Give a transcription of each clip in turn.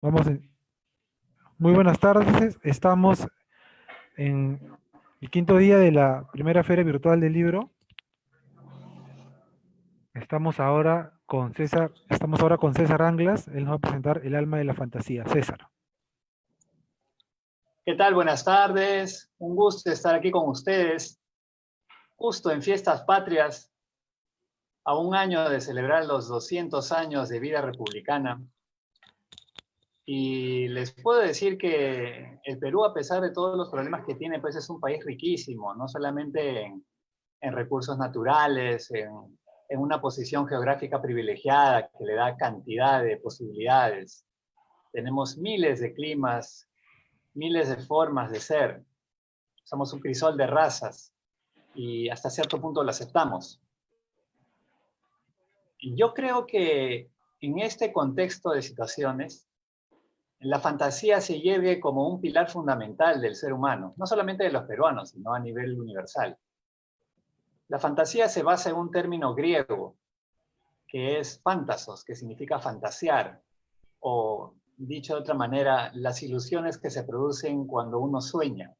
Vamos en- Muy buenas tardes. Estamos en el quinto día de la primera Feria Virtual del Libro. Estamos ahora con César Anglas. Él nos va a presentar El alma de la fantasía. César. ¿Qué tal? Buenas tardes. Un gusto estar aquí con ustedes, justo en Fiestas Patrias, a un año de celebrar los 200 años de vida republicana. Y les puedo decir que el Perú, a pesar de todos los problemas que tiene, pues es un país riquísimo, no solamente en recursos naturales, en una posición geográfica privilegiada que le da cantidad de posibilidades. Tenemos miles de climas, miles de formas de ser. Somos un crisol de razas y hasta cierto punto lo aceptamos. Y yo creo que en este contexto de situaciones, la fantasía se lleve como un pilar fundamental del ser humano, no solamente de los peruanos, sino a nivel universal. La fantasía se basa en un término griego que es fantasos, que significa fantasear, o dicho de otra manera, las ilusiones que se producen cuando uno sueña.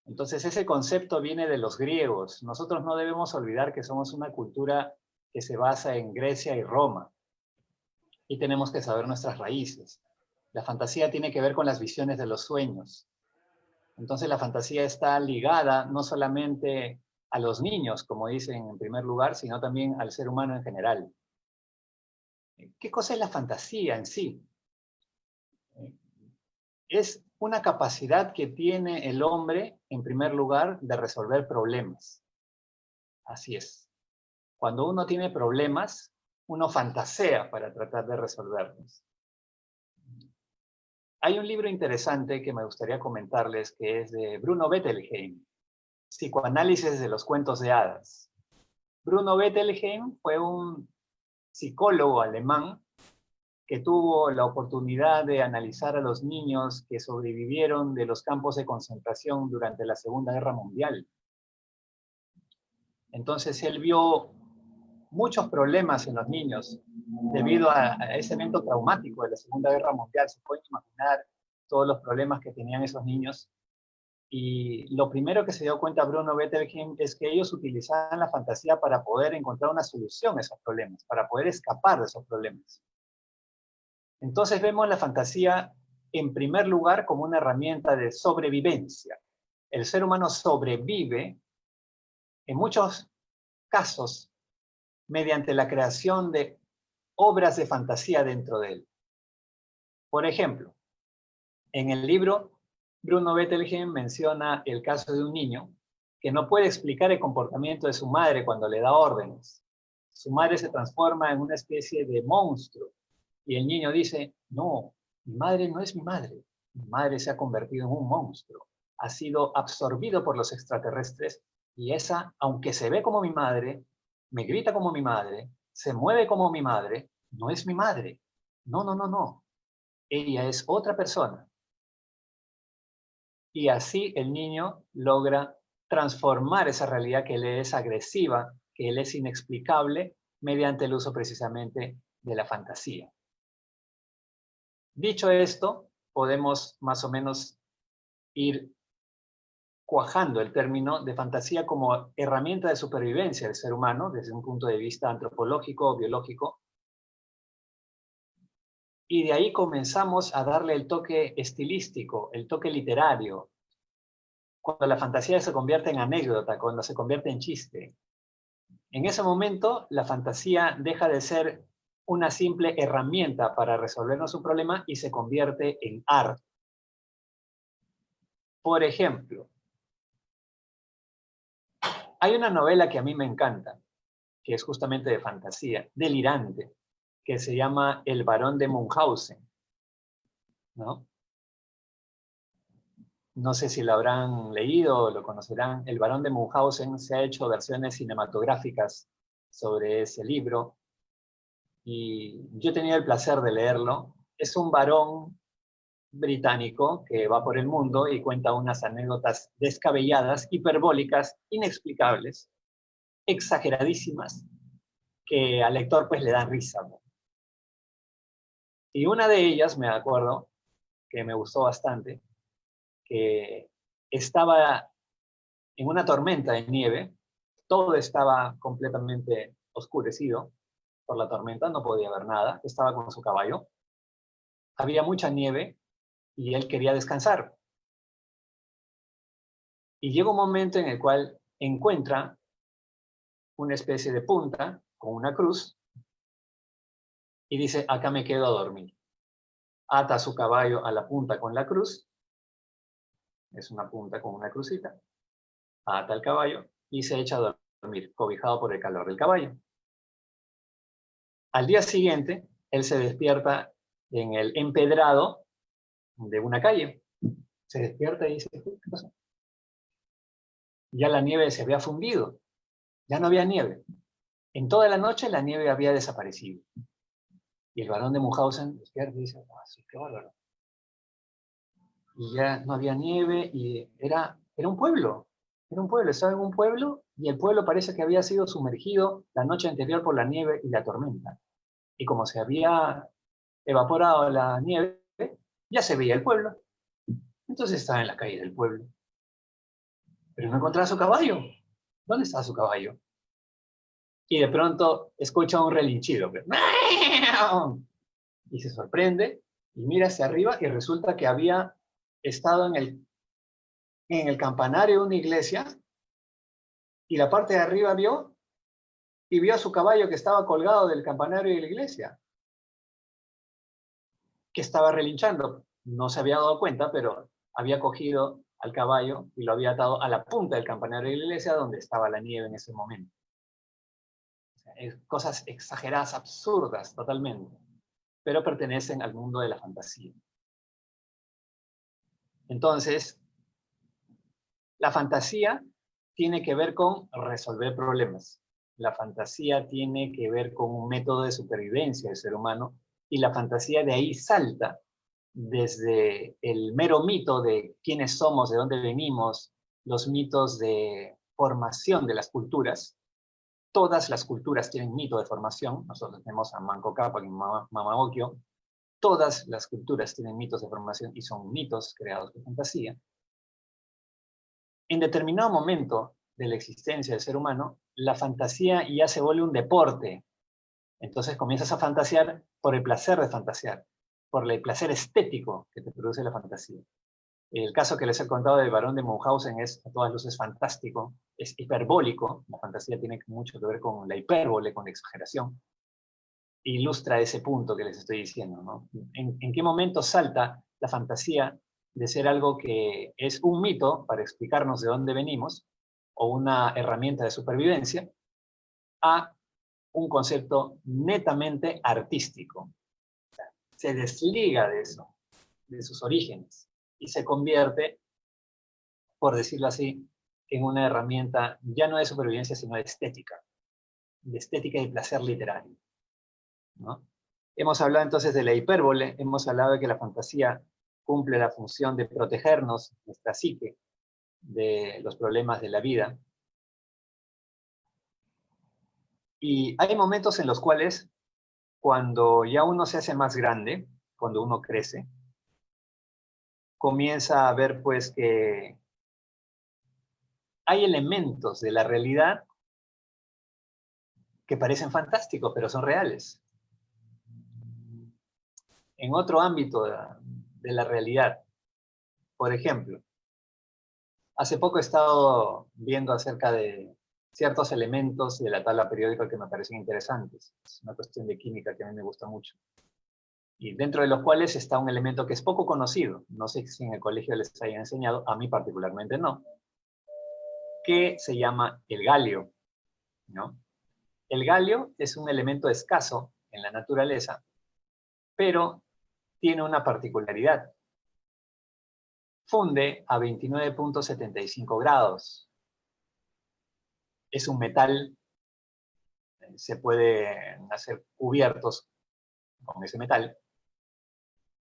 Entonces ese concepto viene de los griegos. Nosotros no debemos olvidar que somos una cultura que se basa en Grecia y Roma y tenemos que saber nuestras raíces. La fantasía tiene que ver con las visiones de los sueños. Entonces la fantasía está ligada no solamente a los niños, como dicen en primer lugar, sino también al ser humano en general. ¿Qué cosa es la fantasía en sí? Es una capacidad que tiene el hombre, en primer lugar, de resolver problemas. Así es. Cuando uno tiene problemas, uno fantasea para tratar de resolverlos. Hay un libro interesante que me gustaría comentarles que es de Bruno Bettelheim, Psicoanálisis de los cuentos de hadas. Bruno Bettelheim fue un psicólogo alemán que tuvo la oportunidad de analizar a los niños que sobrevivieron de los campos de concentración durante la Segunda Guerra Mundial. Entonces él vio muchos problemas en los niños debido a ese evento traumático de la Segunda Guerra Mundial. Se pueden imaginar todos los problemas que tenían esos niños. Y lo primero que se dio cuenta Bruno Bettelheim es que ellos utilizaban la fantasía para poder encontrar una solución a esos problemas, para poder escapar de esos problemas. Entonces vemos la fantasía en primer lugar como una herramienta de sobrevivencia. El ser humano sobrevive en muchos casos mediante la creación de obras de fantasía dentro de él. Por ejemplo, en el libro, Bruno Bettelheim menciona el caso de un niño que no puede explicar el comportamiento de su madre cuando le da órdenes. Su madre se transforma en una especie de monstruo y el niño dice, no, mi madre no es mi madre se ha convertido en un monstruo, ha sido absorbido por los extraterrestres y esa, aunque se ve como mi madre, me grita como mi madre, se mueve como mi madre, no es mi madre. No, no, no, no. Ella es otra persona. Y así el niño logra transformar esa realidad que le es agresiva, que le es inexplicable, mediante el uso precisamente de la fantasía. Dicho esto, podemos más o menos ir cuajando el término de fantasía como herramienta de supervivencia del ser humano desde un punto de vista antropológico, biológico, y de ahí comenzamos a darle el toque estilístico, el toque literario, cuando la fantasía se convierte en anécdota, cuando se convierte en chiste. En ese momento, la fantasía deja de ser una simple herramienta para resolvernos un problema y se convierte en arte. Por ejemplo, hay una novela que a mí me encanta, que es justamente de fantasía, delirante, que se llama El Barón de Munchausen, ¿no? No sé si lo habrán leído o lo conocerán. El Barón de Munchausen, se ha hecho versiones cinematográficas sobre ese libro y yo he tenido el placer de leerlo. Es un varón británico que va por el mundo y cuenta unas anécdotas descabelladas, hiperbólicas, inexplicables, exageradísimas, que al lector pues le dan risa, ¿no? Y una de ellas, me acuerdo, que me gustó bastante, que estaba en una tormenta de nieve, todo estaba completamente oscurecido por la tormenta, no podía ver nada, estaba con su caballo, había mucha nieve y él quería descansar. Y llega un momento en el cual encuentra una especie de punta con una cruz y dice, acá me quedo a dormir. Ata su caballo a la punta con la cruz, es una punta con una crucita, ata el caballo y se echa a dormir, cobijado por el calor del caballo. Al día siguiente, él se despierta en el empedrado de una calle. Se despierta y dice, ¿qué pasó? Ya la nieve se había fundido, ya no había nieve. En toda la noche la nieve había desaparecido. Y el barón de Munchausen despierta y dice, sí, qué bárbaro. Y ya no había nieve y era un pueblo. Era un pueblo, estaba en un pueblo y el pueblo parece que había sido sumergido la noche anterior por la nieve y la tormenta. Y como se había evaporado la nieve, ya se veía el pueblo. Entonces estaba en la calle del pueblo. Pero no encontraba su caballo. ¿Dónde estaba su caballo? Y de pronto escucha un relinchido. Y se sorprende y mira hacia arriba y resulta que había estado en el campanario de una iglesia y la parte de arriba vio y vio a su caballo que estaba colgado del campanario de la iglesia, que estaba relinchando. No se había dado cuenta, pero había cogido al caballo y lo había atado a la punta del campanario de la iglesia donde estaba la nieve en ese momento. O sea, cosas exageradas, absurdas totalmente, pero pertenecen al mundo de la fantasía. Entonces, la fantasía tiene que ver con resolver problemas. La fantasía tiene que ver con un método de supervivencia del ser humano y la fantasía de ahí salta desde el mero mito de quiénes somos, de dónde venimos, los mitos de formación de las culturas. Todas las culturas tienen mito de formación. Nosotros tenemos a Manco Cápac y Mama Ocllo. Todas las culturas tienen mitos de formación y son mitos creados por fantasía. En determinado momento de la existencia del ser humano, la fantasía ya se vuelve un deporte. Entonces comienzas a fantasear por el placer de fantasear, por el placer estético que te produce la fantasía. El caso que les he contado del barón de Munchausen es a todas luces fantástico, es hiperbólico, la fantasía tiene mucho que ver con la hipérbole, con la exageración. Ilustra ese punto que les estoy diciendo, ¿no? ¿En qué momento salta la fantasía de ser algo que es un mito para explicarnos de dónde venimos, o una herramienta de supervivencia, a un concepto netamente artístico? O sea, se desliga de eso, de sus orígenes, y se convierte, por decirlo así, en una herramienta ya no de supervivencia, sino de estética y placer literario, ¿no? Hemos hablado entonces de la hipérbole, hemos hablado de que la fantasía cumple la función de protegernos, nuestra psique, de los problemas de la vida. Y hay momentos en los cuales, cuando ya uno se hace más grande, cuando uno crece, comienza a ver pues que hay elementos de la realidad que parecen fantásticos, pero son reales. En otro ámbito de la realidad, por ejemplo, hace poco he estado viendo acerca de ciertos elementos de la tabla periódica que me parecen interesantes. Es una cuestión de química que a mí me gusta mucho. Y dentro de los cuales está un elemento que es poco conocido, no sé si en el colegio les hayan enseñado, a mí particularmente no, que se llama el galio, ¿no? El galio es un elemento escaso en la naturaleza, pero tiene una particularidad. Funde a 29.75 grados. Es un metal, se pueden hacer cubiertos con ese metal,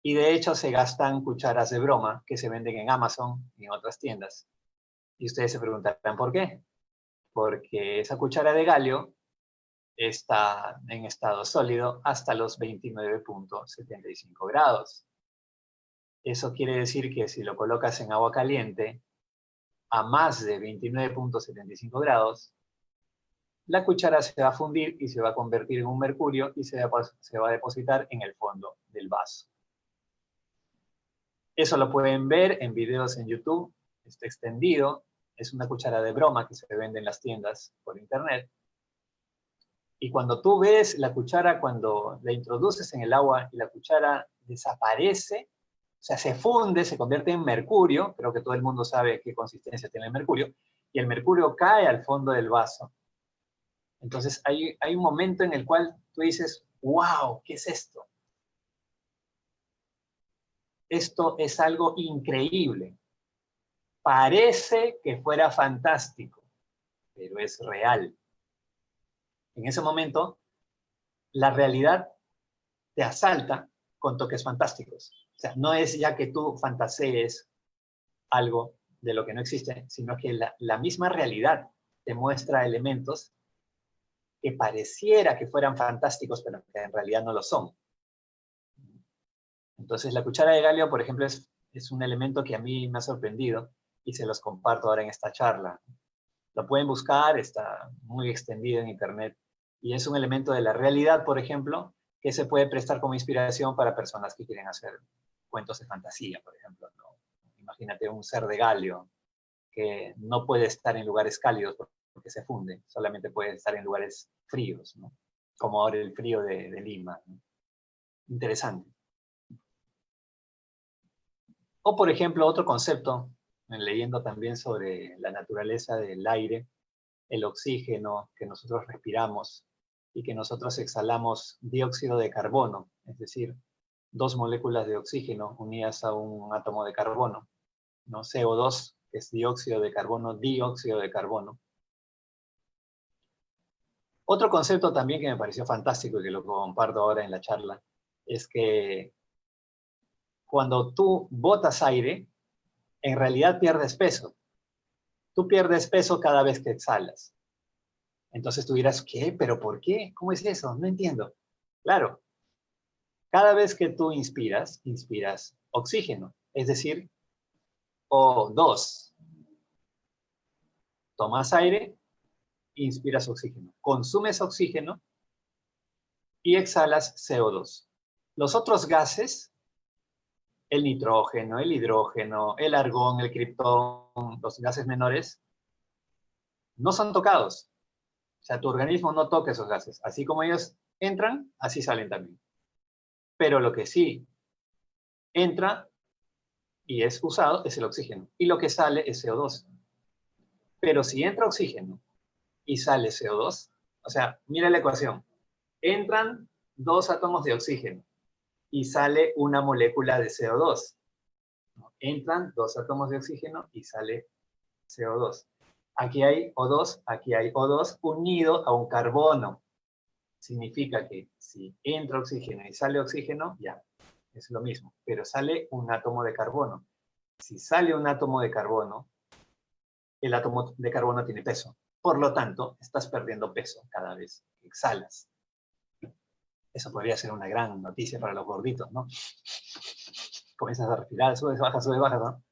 y de hecho se gastan cucharas de broma que se venden en Amazon y en otras tiendas. Y ustedes se preguntarán por qué. Porque esa cuchara de galio está en estado sólido hasta los 29.75 grados. Eso quiere decir que si lo colocas en agua caliente a más de 29.75 grados, la cuchara se va a fundir y se va a convertir en un mercurio y se va a depositar en el fondo del vaso. Eso lo pueden ver en videos en YouTube, está extendido, es una cuchara de broma que se vende en las tiendas por internet. Y cuando tú ves la cuchara, cuando la introduces en el agua y la cuchara desaparece, o sea, se funde, se convierte en mercurio, creo que todo el mundo sabe qué consistencia tiene el mercurio, y el mercurio cae al fondo del vaso. Entonces hay un momento en el cual tú dices, wow, ¿qué es esto? Esto es algo increíble. Parece que fuera fantástico, pero es real. En ese momento, la realidad te asalta con toques fantásticos. O sea, no es ya que tú fantasees algo de lo que no existe, sino que la misma realidad te muestra elementos que pareciera que fueran fantásticos, pero que en realidad no lo son. Entonces, la cuchara de galio, por ejemplo, es un elemento que a mí me ha sorprendido y se los comparto ahora en esta charla. Lo pueden buscar, está muy extendido en internet y es un elemento de la realidad, por ejemplo, que se puede prestar como inspiración para personas que quieren hacer cuentos de fantasía, por ejemplo, ¿no? Imagínate un ser de galio que no puede estar en lugares cálidos porque se funde, solamente puede estar en lugares fríos, ¿no? Como ahora el frío de Lima, ¿no? Interesante. O, por ejemplo, otro concepto, leyendo también sobre la naturaleza del aire, el oxígeno que nosotros respiramos y que nosotros exhalamos dióxido de carbono, es decir, dos moléculas de oxígeno unidas a un átomo de carbono, ¿no? CO2, que es dióxido de carbono. Otro concepto también que me pareció fantástico y que lo comparto ahora en la charla, es que cuando tú botas aire, en realidad pierdes peso. Tú pierdes peso cada vez que exhalas. Entonces tú dirás, ¿qué? ¿Pero por qué? ¿Cómo es eso? No entiendo. Claro, cada vez que tú inspiras oxígeno, es decir, O2. Tomas aire, inspiras oxígeno. Consumes oxígeno y exhalas CO2. Los otros gases, el nitrógeno, el hidrógeno, el argón, el criptón, los gases menores, no son tocados. O sea, tu organismo no toca esos gases. Así como ellos entran, así salen también. Pero lo que sí entra y es usado es el oxígeno. Y lo que sale es CO2. Pero si entra oxígeno y sale CO2, o sea, mira la ecuación. Entran dos átomos de oxígeno y sale una molécula de CO2. Entran dos átomos de oxígeno y sale CO2. Aquí hay O2, aquí hay O2 unido a un carbono. Significa que si entra oxígeno y sale oxígeno, ya, es lo mismo, pero sale un átomo de carbono. Si sale un átomo de carbono, el átomo de carbono tiene peso. Por lo tanto, estás perdiendo peso cada vez que exhalas. Eso podría ser una gran noticia para los gorditos, ¿no? Comienzas a respirar, subes, bajas, ¿no?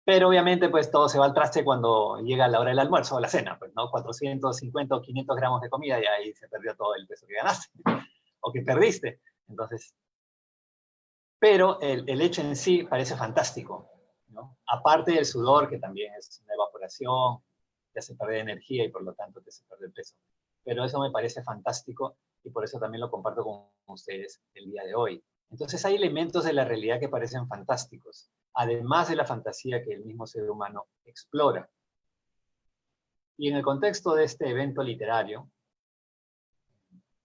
Pero obviamente, pues todo se va al traste cuando llega la hora del almuerzo o la cena, pues, ¿no? 450 o 500 gramos de comida y ahí se perdió todo el peso que ganaste o que perdiste. Entonces, pero el hecho en sí parece fantástico, ¿no? Aparte del sudor, que también es una evaporación, te hace perder energía y por lo tanto te hace perder peso. Pero eso me parece fantástico y por eso también lo comparto con ustedes el día de hoy. Entonces hay elementos de la realidad que parecen fantásticos, además de la fantasía que el mismo ser humano explora. Y en el contexto de este evento literario,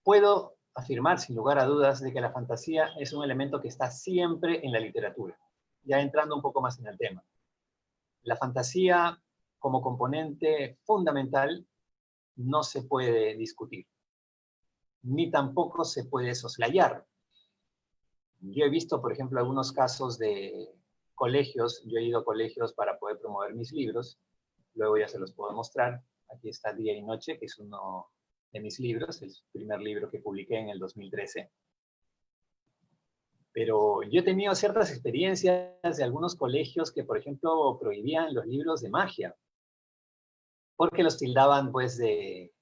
puedo afirmar sin lugar a dudas de que la fantasía es un elemento que está siempre en la literatura. Ya entrando un poco más en el tema. La fantasía como componente fundamental no se puede discutir, ni tampoco se puede soslayar. Yo he visto, por ejemplo, algunos casos de colegios, yo he ido a colegios para poder promover mis libros, luego ya se los puedo mostrar. Aquí está Día y Noche, que es uno de mis libros, el primer libro que publiqué en el 2013. Pero yo he tenido ciertas experiencias de algunos colegios que, por ejemplo, prohibían los libros de magia, porque los tildaban, pues, de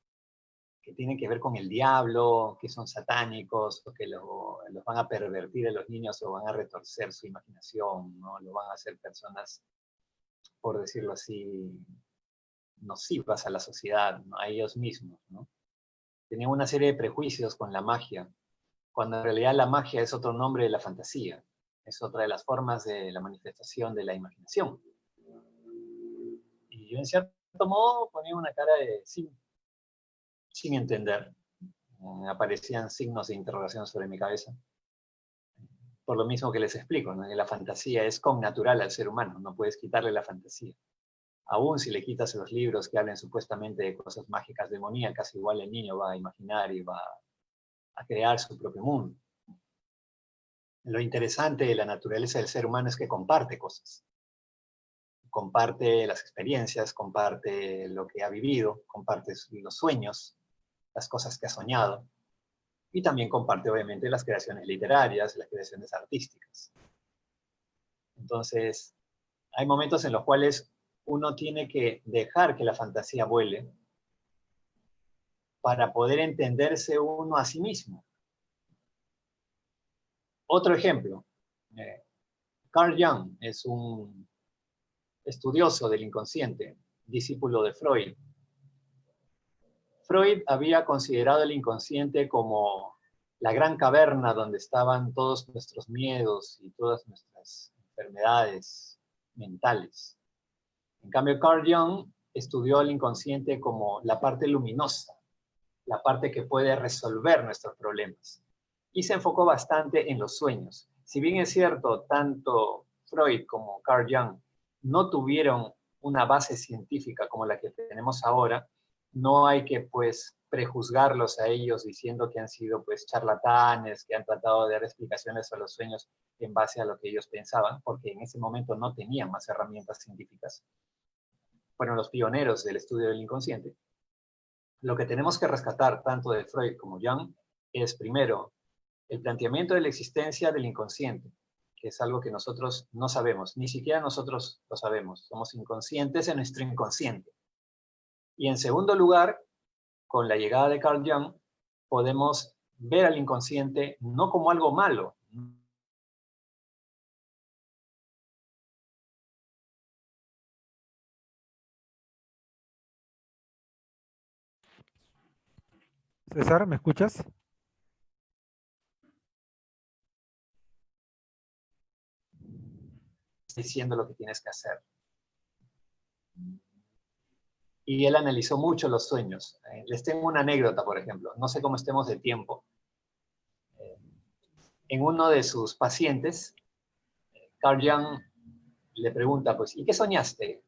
que tienen que ver con el diablo, que son satánicos, o que los van a pervertir a los niños o van a retorcer su imaginación, ¿no? Lo van a hacer personas, por decirlo así, nocivas a la sociedad, ¿no? A ellos mismos, ¿no? Tenían una serie de prejuicios con la magia, cuando en realidad la magia es otro nombre de la fantasía, es otra de las formas de la manifestación de la imaginación. Y yo en cierto modo ponía una cara de sin entender. Aparecían signos de interrogación sobre mi cabeza. Por lo mismo que les explico, ¿no? Que la fantasía es connatural al ser humano, no puedes quitarle la fantasía. Aún si le quitas los libros que hablen supuestamente de cosas mágicas demoníacas, igual el niño va a imaginar y va a crear su propio mundo. Lo interesante de la naturaleza del ser humano es que comparte cosas. Comparte las experiencias, comparte lo que ha vivido, comparte los sueños, las cosas que ha soñado. Y también comparte, obviamente, las creaciones literarias, las creaciones artísticas. Entonces, hay momentos en los cuales uno tiene que dejar que la fantasía vuele para poder entenderse uno a sí mismo. Otro ejemplo, Carl Jung es un estudioso del inconsciente, discípulo de Freud. Freud había considerado el inconsciente como la gran caverna donde estaban todos nuestros miedos y todas nuestras enfermedades mentales. En cambio, Carl Jung estudió el inconsciente como la parte luminosa, la parte que puede resolver nuestros problemas. Y se enfocó bastante en los sueños. Si bien es cierto, tanto Freud como Carl Jung no tuvieron una base científica como la que tenemos ahora, no hay que, pues, prejuzgarlos a ellos diciendo que han sido, pues, charlatanes, que han tratado de dar explicaciones a los sueños en base a lo que ellos pensaban, porque en ese momento no tenían más herramientas científicas. Fueron los pioneros del estudio del inconsciente. Lo que tenemos que rescatar tanto de Freud como Jung es, primero, el planteamiento de la existencia del inconsciente, que es algo que nosotros no sabemos, ni siquiera nosotros lo sabemos. Somos inconscientes en nuestro inconsciente. Y en segundo lugar, con la llegada de Carl Jung, podemos ver al inconsciente no como algo malo. César, ¿me escuchas? Diciendo lo que tienes que hacer. Y él analizó mucho los sueños. Les tengo una anécdota, por ejemplo. No sé cómo estemos de tiempo. En uno de sus pacientes, Carl Jung le pregunta, pues, ¿y qué soñaste?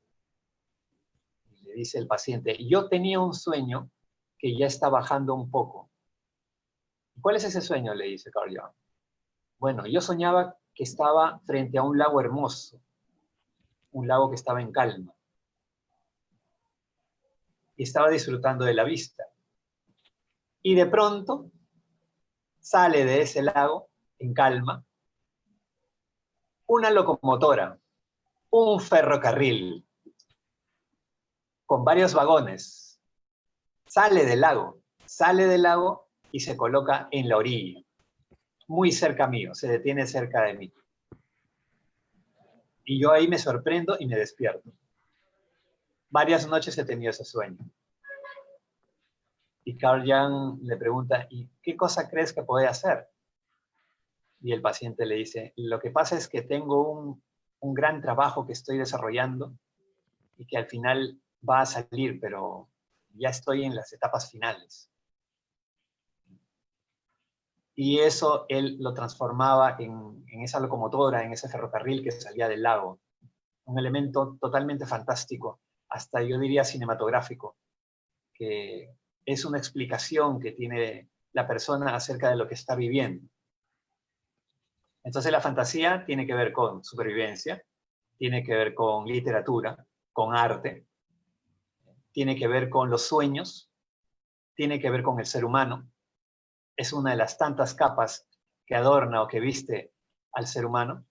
Y le dice el paciente, yo tenía un sueño que ya está bajando un poco. ¿Cuál es ese sueño? Le dice Carl Jung. Bueno, yo soñaba que estaba frente a un lago hermoso, un lago que estaba en calma. Y estaba disfrutando de la vista. Y de pronto sale de ese lago en calma una locomotora, un ferrocarril con varios vagones. Sale del lago y se coloca en la orilla, muy cerca mío, se detiene cerca de mí. Y yo ahí me sorprendo y me despierto. Varias noches he tenido ese sueño. Y Carl Jung le pregunta, ¿y qué cosa crees que puede hacer? Y el paciente le dice, lo que pasa es que tengo un gran trabajo que estoy desarrollando y que al final va a salir, pero ya estoy en las etapas finales. Y eso él lo transformaba en esa locomotora, en ese ferrocarril que salía del lago. Un elemento totalmente fantástico, hasta yo diría cinematográfico, que es una explicación que tiene la persona acerca de lo que está viviendo. Entonces la fantasía tiene que ver con supervivencia, tiene que ver con literatura, con arte, tiene que ver con los sueños, tiene que ver con el ser humano. Es una de las tantas capas que adorna o que viste al ser humano.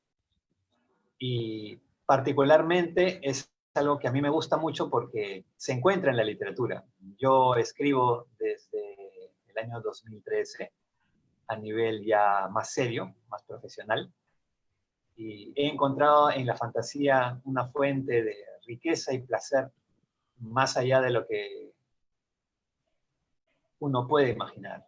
Y particularmente es algo que a mí me gusta mucho porque se encuentra en la literatura. Yo escribo desde el año 2013 a nivel ya más serio, más profesional, y he encontrado en la fantasía una fuente de riqueza y placer más allá de lo que uno puede imaginar.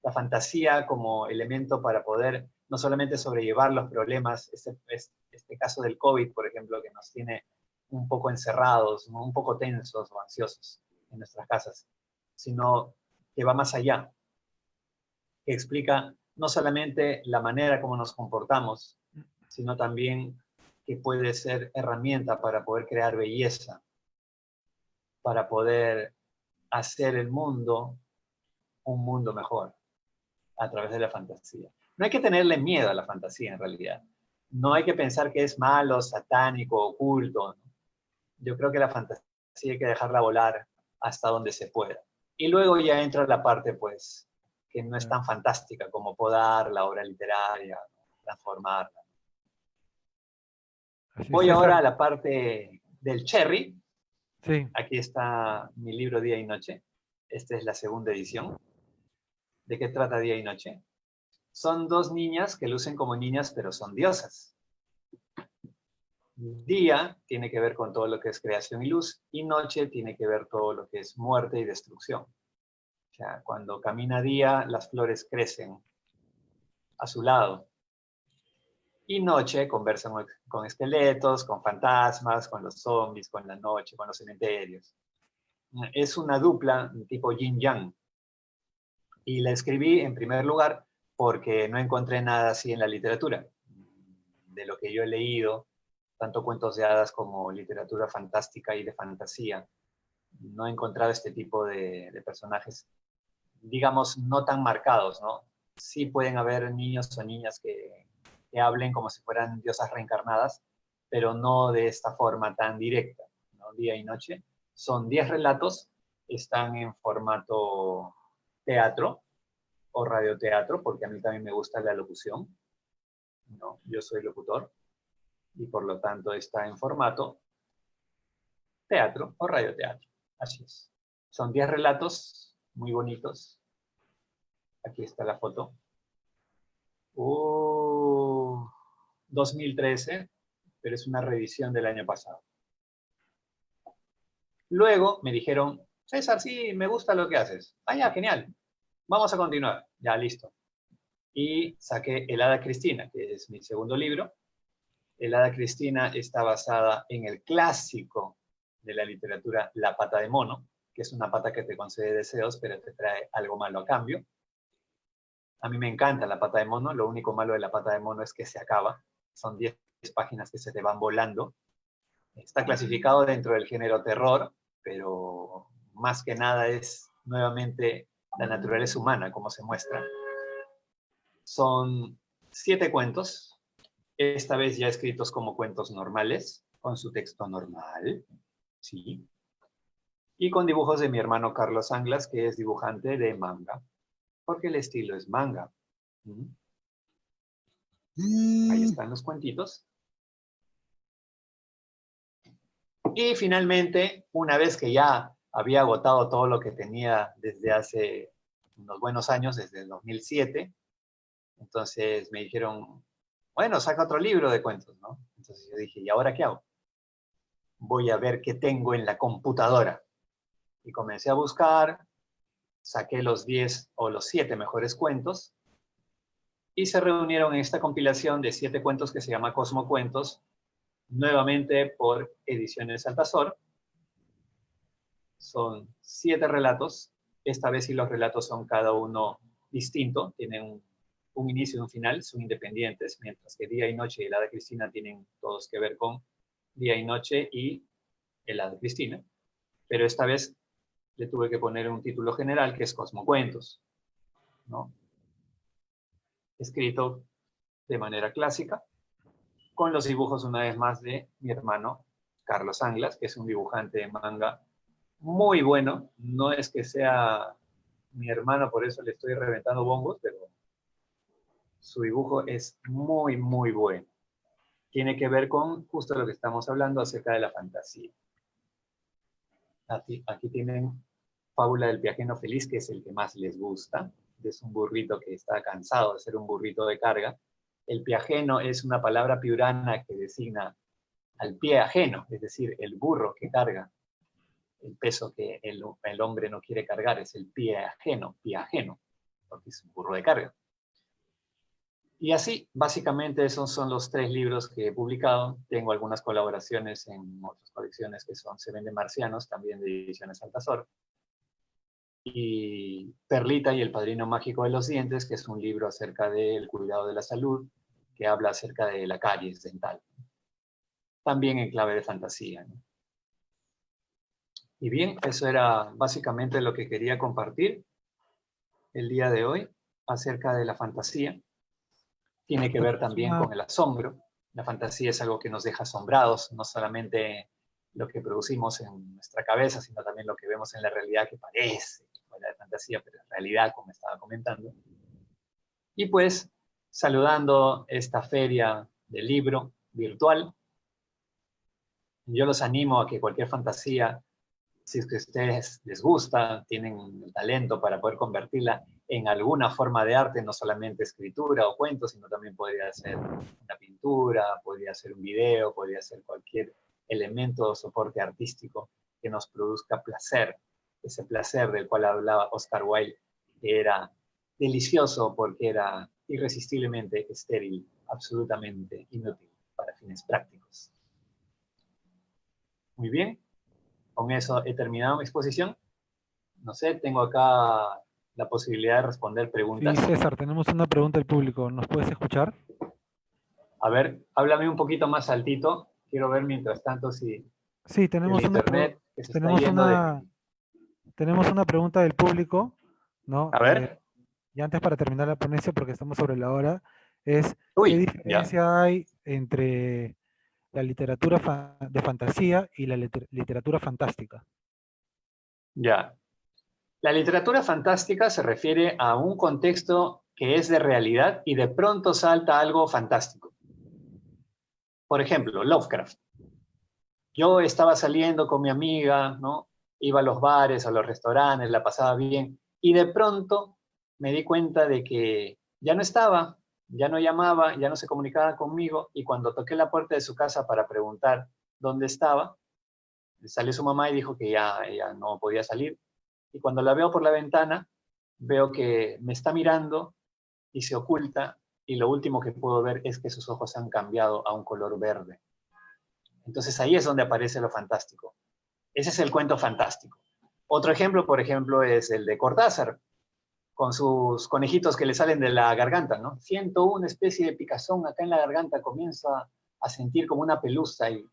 La fantasía como elemento para poder no solamente sobrellevar los problemas, este caso del COVID, por ejemplo, que nos tiene un poco encerrados, ¿no? Un poco tensos o ansiosos en nuestras casas, sino que va más allá, que explica no solamente la manera como nos comportamos, sino también que puede ser herramienta para poder crear belleza, para poder hacer el mundo un mundo mejor a través de la fantasía. No hay que tenerle miedo a la fantasía en realidad. No hay que pensar que es malo, satánico, oculto, ¿no? Yo creo que la fantasía hay que dejarla volar hasta donde se pueda. Y luego ya entra la parte, pues, que no es tan fantástica como podar la obra literaria, transformarla. Así es, Voy ahora César. a la parte del cherry. Sí, Aquí está mi libro Día y Noche. Esta es la segunda edición. ¿De qué trata Día y Noche? Son dos niñas que lucen como niñas, pero son diosas. Día tiene que ver con todo lo que es creación y luz, y noche tiene que ver todo lo que es muerte y destrucción. O sea, cuando camina Día, las flores crecen a su lado. Y noche conversan con esqueletos, con fantasmas, con los zombies, con la noche, con los cementerios. Es una dupla tipo yin-yang. Y la escribí en primer lugar porque no encontré nada así en la literatura. De lo que yo he leído, tanto cuentos de hadas como literatura fantástica y de fantasía, no he encontrado este tipo de personajes, digamos, no tan marcados, ¿no? Sí pueden haber niños o niñas que hablen como si fueran diosas reencarnadas, pero no de esta forma tan directa, ¿no? Día y noche. Son 10 relatos, están en formato teatro o radioteatro, porque a mí también me gusta la locución, ¿no? Yo soy locutor y por lo tanto está en formato teatro o radioteatro. Así es. Son 10 relatos muy bonitos. Aquí está la foto. 2013, pero es una revisión del año pasado. Luego me dijeron, César, sí, me gusta lo que haces. Ah, ya, genial. Vamos a continuar. Ya, listo. Y saqué El Hada Cristina, que es mi segundo libro. El Hada Cristina está basada en el clásico de la literatura La pata de mono, que es una pata que te concede deseos, pero te trae algo malo a cambio. A mí me encanta La pata de mono, lo único malo de La pata de mono es que se acaba. Son 10 páginas que se te van volando. Está clasificado dentro del género terror, pero más que nada es nuevamente la naturaleza humana, como se muestra. Son 7 cuentos, esta vez ya escritos como cuentos normales, con su texto normal, sí, y con dibujos de mi hermano Carlos Anglas, que es dibujante de manga, porque el estilo es manga. Ahí están los cuentitos. Y finalmente, una vez que ya había agotado todo lo que tenía desde hace unos buenos años, desde el 2007, entonces me dijeron, bueno, saca otro libro de cuentos, ¿no? Entonces yo dije, ¿y ahora qué hago? Voy a ver qué tengo en la computadora. Y comencé a buscar, saqué los 10 o los 7 mejores cuentos y se reunieron en esta compilación de 7 cuentos que se llama Cosmo Cuentos, nuevamente por Ediciones Altazor. Son 7 relatos. Esta vez sí los relatos son cada uno distinto, tienen un inicio y un final, son independientes, mientras que Día y Noche y El Hada Cristina tienen todos que ver con Día y Noche y El Hada Cristina. Pero esta vez le tuve que poner un título general que es Cosmocuentos, ¿no? Escrito de manera clásica, con los dibujos una vez más de mi hermano Carlos Anglas, que es un dibujante de manga muy bueno. No es que sea mi hermano, por eso le estoy reventando bombos, pero su dibujo es muy, muy bueno. Tiene que ver con justo lo que estamos hablando acerca de la fantasía. Aquí tienen Fábula del Piajeno Feliz, que es el que más les gusta. Es un burrito que está cansado de ser un burrito de carga. El piajeno es una palabra piurana que designa al pie ajeno, es decir, el burro que carga el peso que el hombre no quiere cargar, es el pie ajeno, porque es un burro de carga. Y así, básicamente, esos son los 3 libros que he publicado. Tengo algunas colaboraciones en otras colecciones que son Se Venden Marcianos, también de Ediciones Altazor. Y Perlita y el Padrino Mágico de los Dientes, que es un libro acerca del cuidado de la salud, que habla acerca de la caries dental. También en clave de fantasía, ¿no? Y bien, eso era básicamente lo que quería compartir el día de hoy acerca de la fantasía. Tiene que ver también con el asombro. La fantasía es algo que nos deja asombrados, no solamente lo que producimos en nuestra cabeza, sino también lo que vemos en la realidad que parece fuera de fantasía, pero en realidad, como estaba comentando. Y pues, saludando esta feria del libro virtual, yo los animo a que cualquier fantasía, si es que a ustedes les gusta, tienen el talento para poder convertirla en alguna forma de arte, no solamente escritura o cuentos, sino también podría ser una pintura, podría ser un video, podría ser cualquier elemento o soporte artístico que nos produzca placer, ese placer del cual hablaba Oscar Wilde, que era delicioso porque era irresistiblemente estéril, absolutamente inútil para fines prácticos. Muy bien. Con eso he terminado mi exposición. No sé, tengo acá la posibilidad de responder preguntas. Sí, César, tenemos una pregunta del público. ¿Nos puedes escuchar? A ver, háblame un poquito más altito. Quiero ver mientras tanto si Sí, tenemos el internet que se está tenemos yendo de una, mí. tenemos una pregunta del público, ¿no? A ver. Y antes para terminar la ponencia, porque estamos sobre la hora, es ¿qué Uy, ya. diferencia hay entre la literatura de fantasía y la literatura fantástica? Ya. La literatura fantástica se refiere a un contexto que es de realidad y de pronto salta algo fantástico. Por ejemplo, Lovecraft. Yo estaba saliendo con mi amiga, ¿no? Iba a los bares, a los restaurantes, la pasaba bien, y de pronto me di cuenta de que ya no estaba, ya no llamaba, ya no se comunicaba conmigo, y cuando toqué la puerta de su casa para preguntar dónde estaba, salió su mamá y dijo que ya ella no podía salir, y cuando la veo por la ventana, veo que me está mirando y se oculta, y lo último que puedo ver es que sus ojos han cambiado a un color verde. Entonces ahí es donde aparece lo fantástico. Ese es el cuento fantástico. Otro ejemplo, por ejemplo, es el de Cortázar, con sus conejitos que le salen de la garganta, ¿no? Siento una especie de picazón acá en la garganta, comienzo a sentir como una pelusa y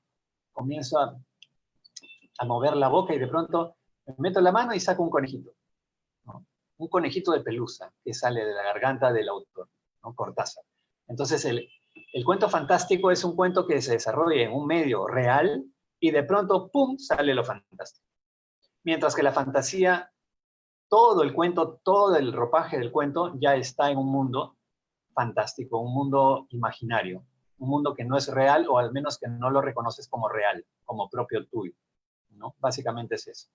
comienzo a mover la boca y de pronto me meto la mano y saco un conejito, ¿no? Un conejito de pelusa que sale de la garganta del autor, ¿no? Cortázar. Entonces el cuento fantástico es un cuento que se desarrolla en un medio real y de pronto, ¡pum!, sale lo fantástico. Mientras que la fantasía, todo el cuento, todo el ropaje del cuento ya está en un mundo fantástico, un mundo imaginario, un mundo que no es real o al menos que no lo reconoces como real, como propio tuyo, ¿no? Básicamente es eso.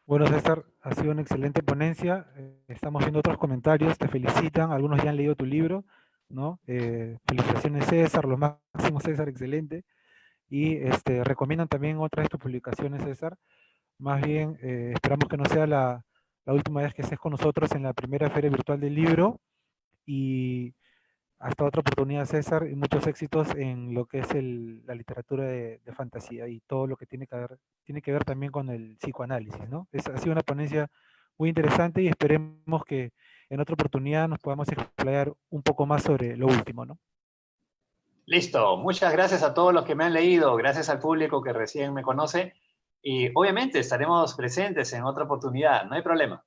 Bueno, César, ha sido una excelente ponencia. Estamos viendo otros comentarios, te felicitan, algunos ya han leído tu libro, ¿no? Felicitaciones, César, lo máximo, César, excelente. Y recomiendan también otras de tus publicaciones, César. Más bien, esperamos que no sea la última vez que estés con nosotros en la primera feria virtual del libro. Y hasta otra oportunidad, César, y muchos éxitos en lo que es la literatura de fantasía y todo lo que tiene que ver también con el psicoanálisis, ¿no? Ha sido una ponencia muy interesante y esperemos que en otra oportunidad nos podamos explayar un poco más sobre lo último, ¿no? Listo, muchas gracias a todos los que me han leído, gracias al público que recién me conoce y obviamente estaremos presentes en otra oportunidad, no hay problema.